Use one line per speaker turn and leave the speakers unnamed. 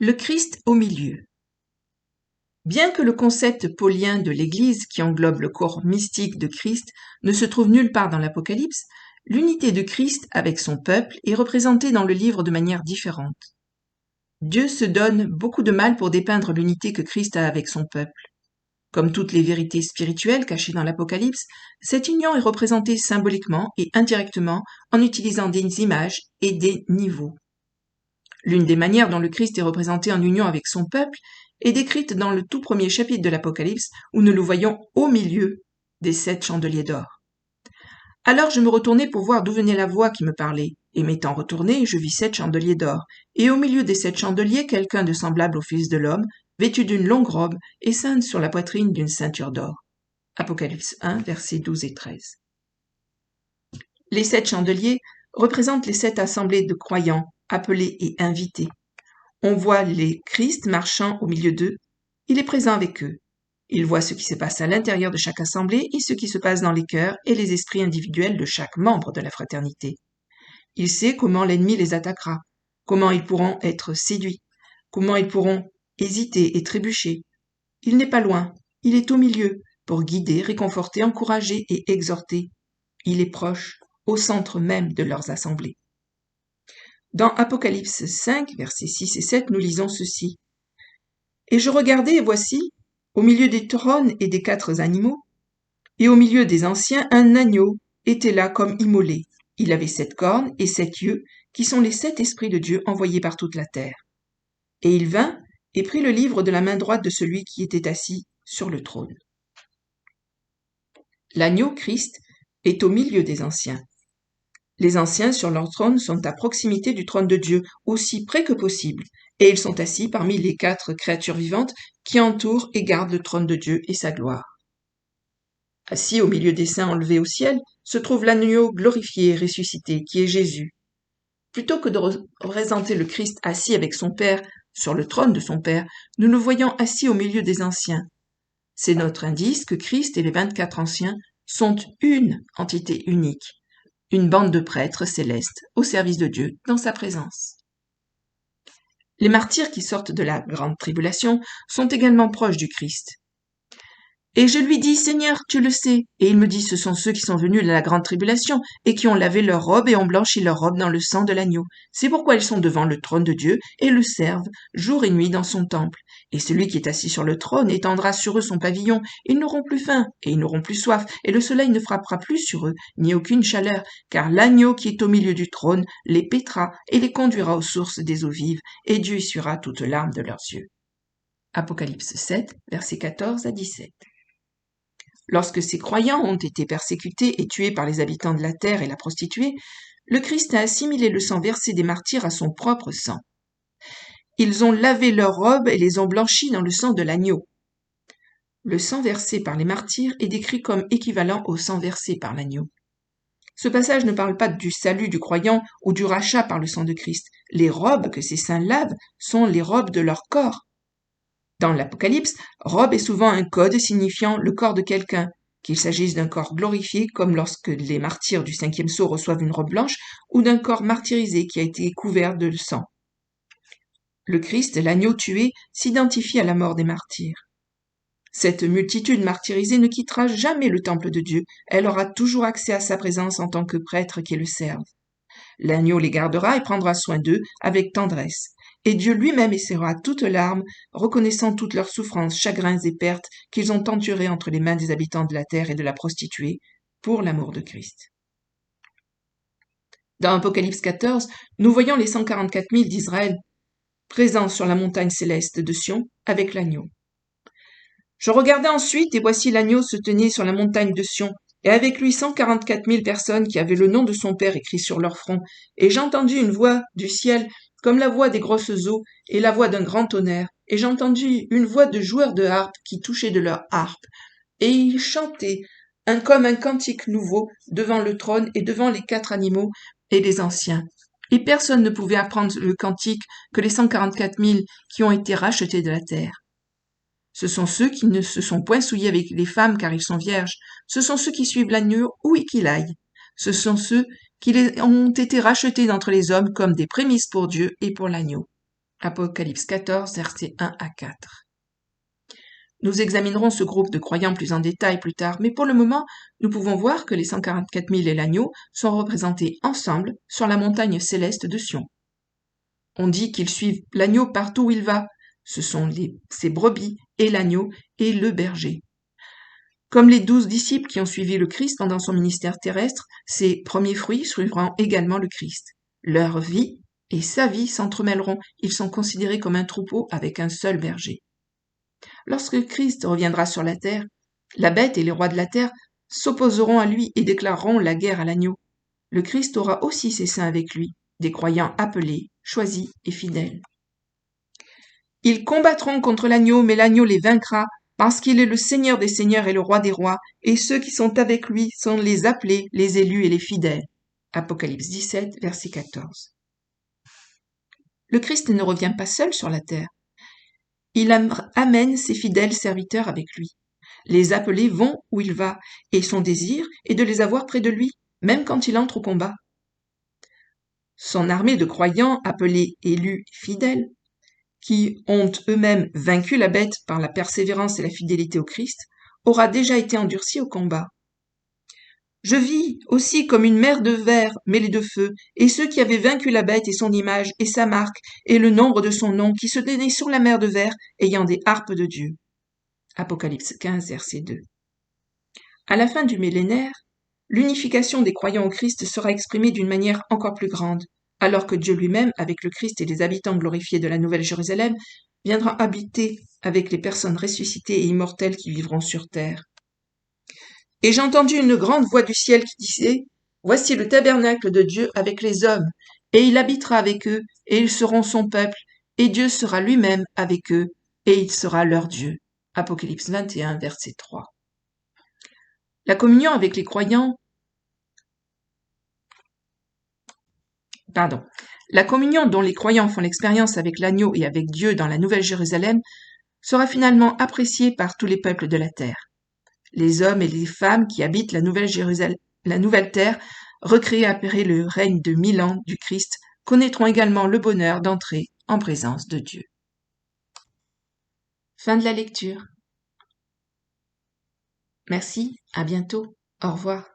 Le Christ au milieu. Bien que le concept paulien de l'Église, qui englobe le corps mystique de Christ, ne se trouve nulle part dans l'Apocalypse, l'unité de Christ avec son peuple est représentée dans le livre de manière différente. Dieu se donne beaucoup de mal pour dépeindre l'unité que Christ a avec son peuple. Comme toutes les vérités spirituelles cachées dans l'Apocalypse, cette union est représentée symboliquement et indirectement en utilisant des images et des niveaux. L'une des manières dont le Christ est représenté en union avec son peuple est décrite dans le tout premier chapitre de l'Apocalypse où nous le voyons au milieu des 7 chandeliers d'or. Alors je me retournai pour voir d'où venait la voix qui me parlait, et m'étant retourné, je vis 7 chandeliers d'or, et au milieu des 7 chandeliers quelqu'un de semblable au Fils de l'homme, vêtu d'une longue robe et ceinte sur la poitrine d'une ceinture d'or. Apocalypse 1, versets 12 et 13. Les 7 chandeliers représentent les 7 assemblées de croyants, appelés et invités. On voit les Christ marchant au milieu d'eux. Il est présent avec eux. Il voit ce qui se passe à l'intérieur de chaque assemblée et ce qui se passe dans les cœurs et les esprits individuels de chaque membre de la fraternité. Il sait comment l'ennemi les attaquera, comment ils pourront être séduits, comment ils pourront hésiter et trébucher. Il n'est pas loin, il est au milieu, pour guider, réconforter, encourager et exhorter. Il est proche, au centre même de leurs assemblées. Dans Apocalypse 5, versets 6 et 7, nous lisons ceci. « Et je regardai, et voici, au milieu des trônes et des 4 animaux, et au milieu des anciens, un agneau était là comme immolé. Il avait 7 cornes et 7 yeux, qui sont les 7 esprits de Dieu envoyés par toute la terre. Et il vint et prit le livre de la main droite de celui qui était assis sur le trône. » L'agneau, Christ, est au milieu des anciens. Les anciens sur leur trône sont à proximité du trône de Dieu, aussi près que possible, et ils sont assis parmi les 4 créatures vivantes qui entourent et gardent le trône de Dieu et sa gloire. Assis au milieu des saints enlevés au ciel, se trouve l'agneau glorifié et ressuscité, qui est Jésus. Plutôt que de représenter le Christ assis avec son Père sur le trône de son Père, nous le voyons assis au milieu des anciens. C'est notre indice que Christ et les 24 anciens sont une entité unique, une bande de prêtres célestes au service de Dieu dans sa présence. Les martyrs qui sortent de la grande tribulation sont également proches du Christ. Et je lui dis, Seigneur, tu le sais. Et il me dit, ce sont ceux qui sont venus de la grande tribulation et qui ont lavé leurs robes et ont blanchi leurs robes dans le sang de l'agneau. C'est pourquoi ils sont devant le trône de Dieu et le servent jour et nuit dans son temple. Et celui qui est assis sur le trône étendra sur eux son pavillon. Ils n'auront plus faim et ils n'auront plus soif et le soleil ne frappera plus sur eux, ni aucune chaleur, car l'agneau qui est au milieu du trône les paîtra et les conduira aux sources des eaux vives, et Dieu essuiera toute larme de leurs yeux. Apocalypse 7, versets 14 à 17. Lorsque ces croyants ont été persécutés et tués par les habitants de la terre et la prostituée, le Christ a assimilé le sang versé des martyrs à son propre sang. Ils ont lavé leurs robes et les ont blanchies dans le sang de l'agneau. Le sang versé par les martyrs est décrit comme équivalent au sang versé par l'agneau. Ce passage ne parle pas du salut du croyant ou du rachat par le sang de Christ. Les robes que ces saints lavent sont les robes de leur corps. Dans l'Apocalypse, robe est souvent un code signifiant le corps de quelqu'un, qu'il s'agisse d'un corps glorifié comme lorsque les martyrs du 5e sceau reçoivent une robe blanche, ou d'un corps martyrisé qui a été couvert de sang. Le Christ, l'agneau tué, s'identifie à la mort des martyrs. Cette multitude martyrisée ne quittera jamais le temple de Dieu, elle aura toujours accès à sa présence en tant que prêtre qui le serve. L'agneau les gardera et prendra soin d'eux avec tendresse. Et Dieu lui-même essuiera toutes larmes, reconnaissant toutes leurs souffrances, chagrins et pertes qu'ils ont endurées entre les mains des habitants de la terre et de la prostituée, pour l'amour de Christ. Dans Apocalypse 14, nous voyons les 144 000 d'Israël, présents sur la montagne céleste de Sion, avec l'agneau. Je regardai ensuite, et voici l'agneau se tenait sur la montagne de Sion, et avec lui 144 000 personnes qui avaient le nom de son Père écrit sur leur front, et j'entendis une voix du ciel, comme la voix des grosses eaux, et la voix d'un grand tonnerre, et j'entendis une voix de joueurs de harpe qui touchaient de leur harpe, et ils chantaient comme un cantique nouveau devant le trône et devant les 4 animaux et les anciens. Et personne ne pouvait apprendre le cantique que les 144 000 qui ont été rachetés de la terre. Ce sont ceux qui ne se sont point souillés avec les femmes car ils sont vierges. Ce sont ceux qui suivent l'agneau où qu'il aille. Ce sont ceux qui ont été rachetés d'entre les hommes comme des prémices pour Dieu et pour l'agneau. Apocalypse 14, versets 1 à 4. Nous examinerons ce groupe de croyants plus en détail plus tard, mais pour le moment, nous pouvons voir que les 144 000 et l'agneau sont représentés ensemble sur la montagne céleste de Sion. On dit qu'ils suivent l'agneau partout où il va. Ce sont ses brebis et l'agneau et le berger. Comme les 12 disciples qui ont suivi le Christ pendant son ministère terrestre, ses premiers fruits suivront également le Christ. Leur vie et sa vie s'entremêleront. Ils sont considérés comme un troupeau avec un seul berger. Lorsque Christ reviendra sur la terre, la bête et les rois de la terre s'opposeront à lui et déclareront la guerre à l'agneau. Le Christ aura aussi ses saints avec lui, des croyants appelés, choisis et fidèles. Ils combattront contre l'agneau, mais l'agneau les vaincra, parce qu'il est le Seigneur des seigneurs et le roi des rois, et ceux qui sont avec lui sont les appelés, les élus et les fidèles. Apocalypse 17, verset 14. Le Christ ne revient pas seul sur la terre. Il amène ses fidèles serviteurs avec lui. Les appelés vont où il va, et son désir est de les avoir près de lui, même quand il entre au combat. Son armée de croyants appelés élus et fidèles, qui ont eux-mêmes vaincu la bête par la persévérance et la fidélité au Christ, aura déjà été endurcie au combat. Je vis aussi comme une mer de verre mêlée de feu, et ceux qui avaient vaincu la bête et son image, et sa marque, et le nombre de son nom, qui se tenaient sur la mer de verre, ayant des harpes de Dieu. Apocalypse 15, verset 2. À la fin du millénaire, l'unification des croyants au Christ sera exprimée d'une manière encore plus grande, alors que Dieu lui-même, avec le Christ et les habitants glorifiés de la Nouvelle Jérusalem, viendra habiter avec les personnes ressuscitées et immortelles qui vivront sur terre. Et j'ai entendu une grande voix du ciel qui disait : « Voici le tabernacle de Dieu avec les hommes, et il habitera avec eux, et ils seront son peuple, et Dieu sera lui-même avec eux, et il sera leur Dieu. » Apocalypse 21, verset 3. La communion avec les croyants La communion dont les croyants font l'expérience avec l'agneau et avec Dieu dans la Nouvelle Jérusalem sera finalement appréciée par tous les peuples de la terre. Les hommes et les femmes qui habitent la nouvelle terre, recréée après le règne de 1000 ans du Christ, connaîtront également le bonheur d'entrer en présence de Dieu. Fin de la lecture. Merci, à bientôt, au revoir.